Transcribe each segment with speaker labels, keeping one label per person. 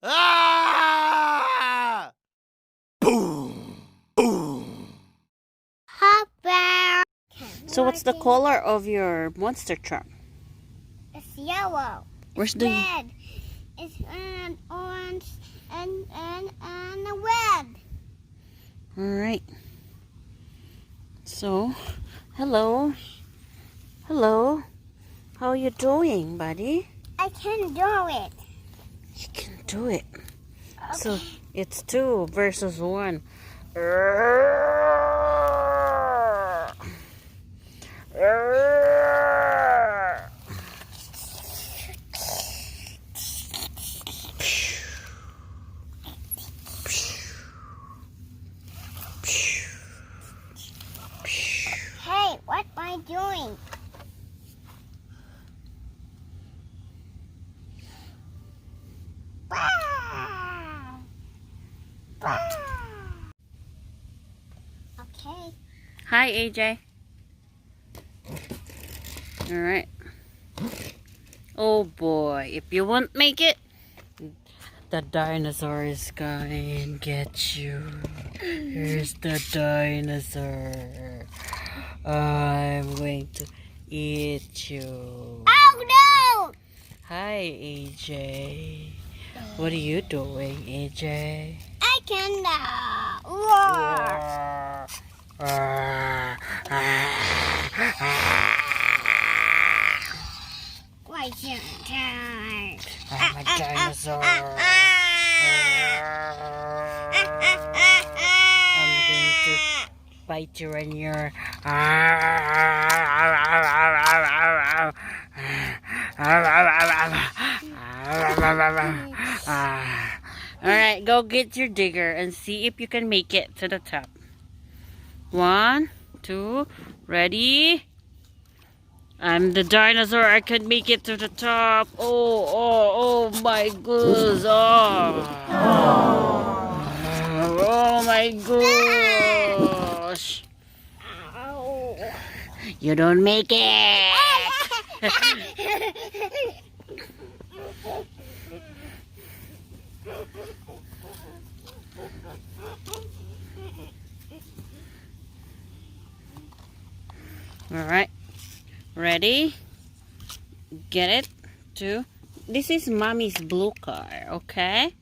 Speaker 1: Ah! Boom! Boom!
Speaker 2: Hot bear.
Speaker 3: So what's the color of your monster truck?
Speaker 2: It's yellow.
Speaker 3: Where's
Speaker 2: It's
Speaker 3: the
Speaker 2: red. It's orange and red.
Speaker 3: Alright. So, hello. Hello. How are you doing, buddy?
Speaker 2: I can do it.
Speaker 3: You can do it.
Speaker 2: Okay.
Speaker 3: So, it's 2 versus 1.
Speaker 2: Hey, what am I doing? Wow. Wow. Okay.
Speaker 3: Hi, AJ. Alright. Oh boy, if you won't make it, the dinosaur is going to get you. Here's the dinosaur. I'm going to eat you.
Speaker 2: Oh no!
Speaker 3: Hi, AJ. What are you doing, AJ?
Speaker 2: I can roar. Why can't I?
Speaker 3: I'm a dinosaur. I'm going to bite you in your. Alright, go get your digger and see if you can make it to the top. 1, 2, ready? I'm the dinosaur. I can make it to the top. Oh my goodness. Oh my gosh. You don't make it. All right. Ready? Get it? 2. This is mommy's blue car, okay?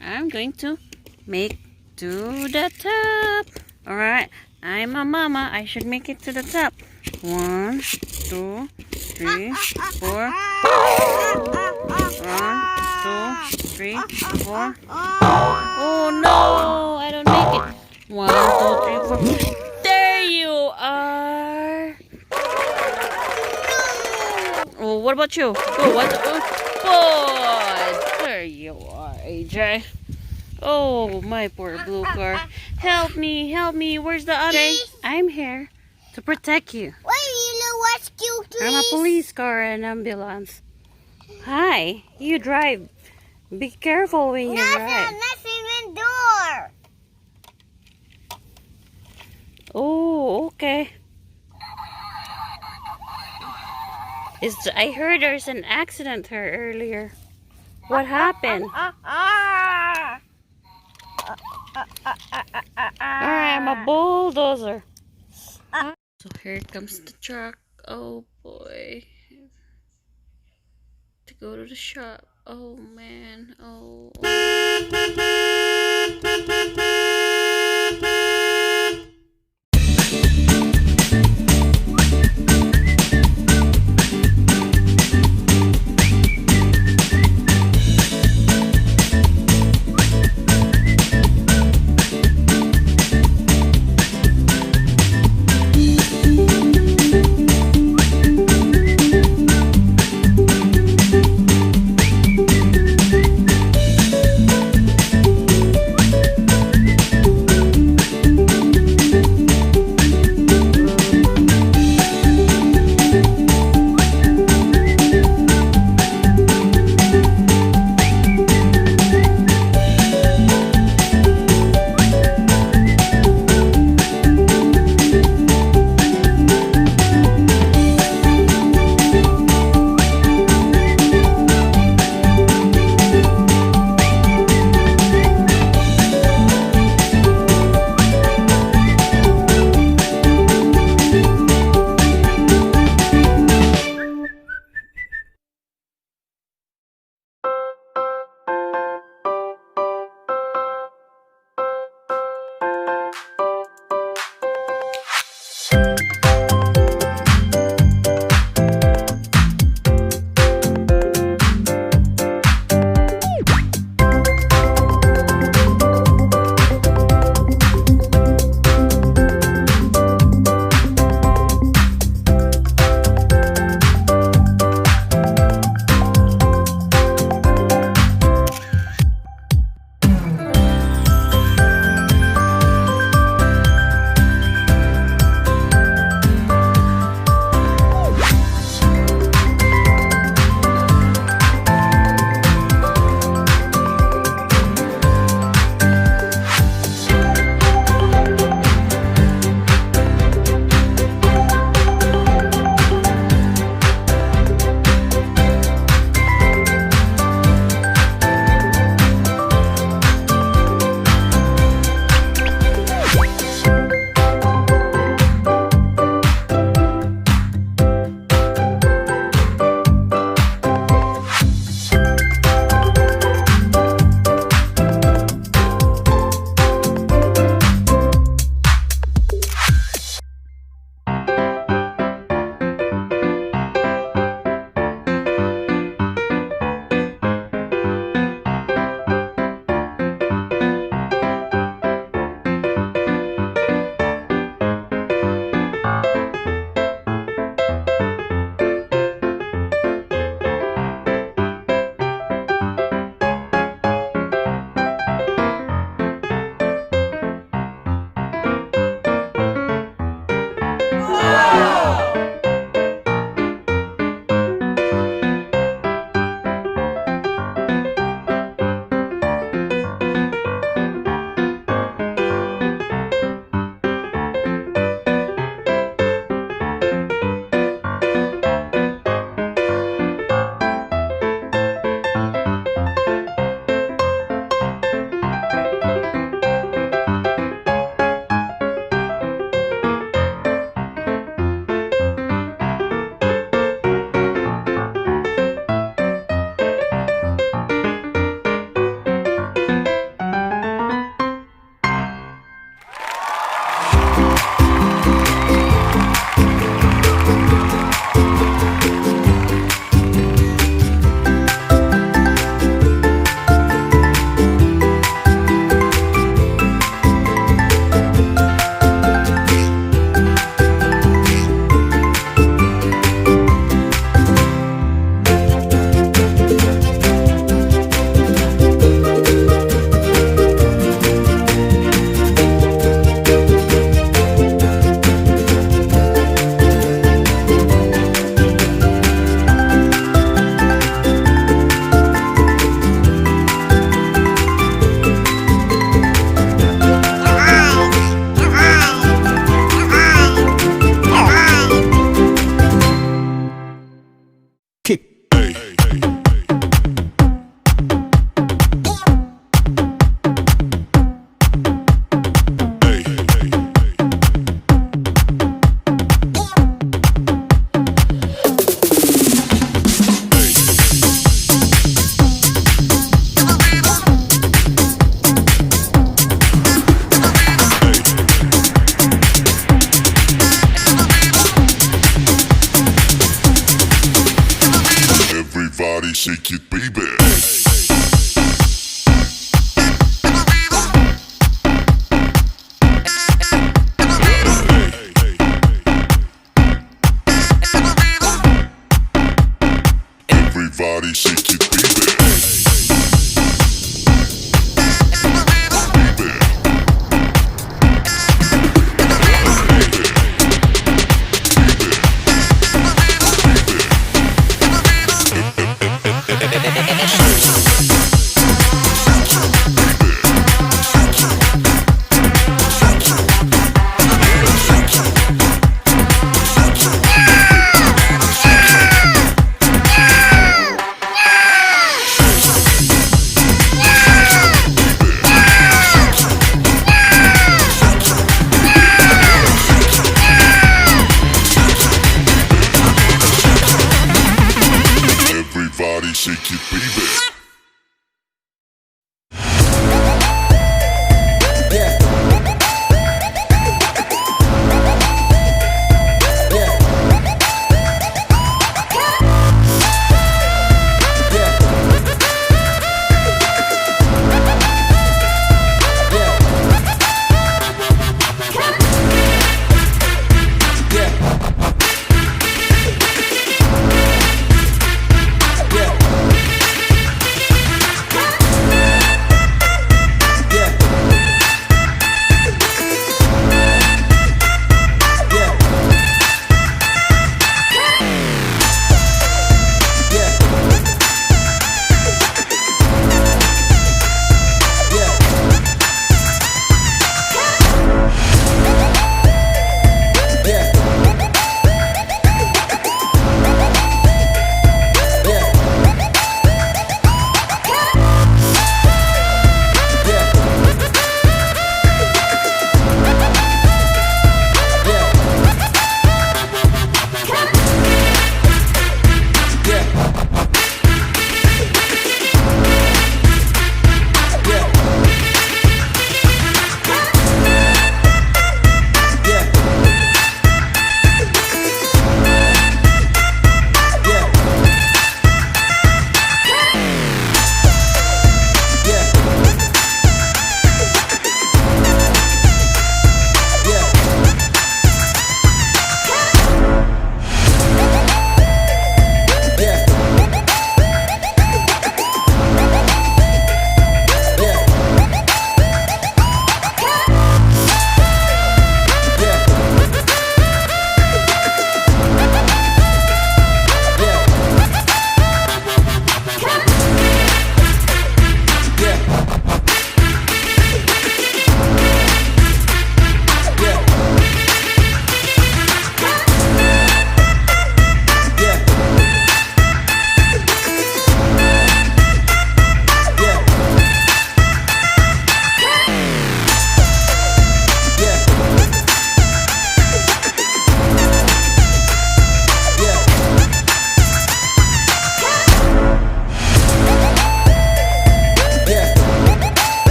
Speaker 3: I'm going to make to the top. Alright, I'm a mama. I should make it to the top. 1, 2, 3, 4. 1, 2, 3, 4. Oh no! I don't make it. 1, 2, 3, 4. There you are. Oh, what about you? Oh, what? Oh, there you are, AJ. Oh, my poor blue car. Help me, help me. Where's the other? I'm here to protect you.
Speaker 2: Why you rescue, please?
Speaker 3: I'm a police car and ambulance. Hi, you drive. Be careful when you drive.
Speaker 2: Let's even door.
Speaker 3: Oh, okay. I heard there's an accident here earlier. What happened? Alright, I'm a bulldozer. So here comes the truck. Oh boy. To go to the shop. Oh man. Oh.
Speaker 4: shake it, baby. Everybody shake it, baby. Everybody shake it, baby.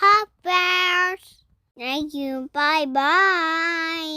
Speaker 2: Hot bears. Thank you. Bye bye.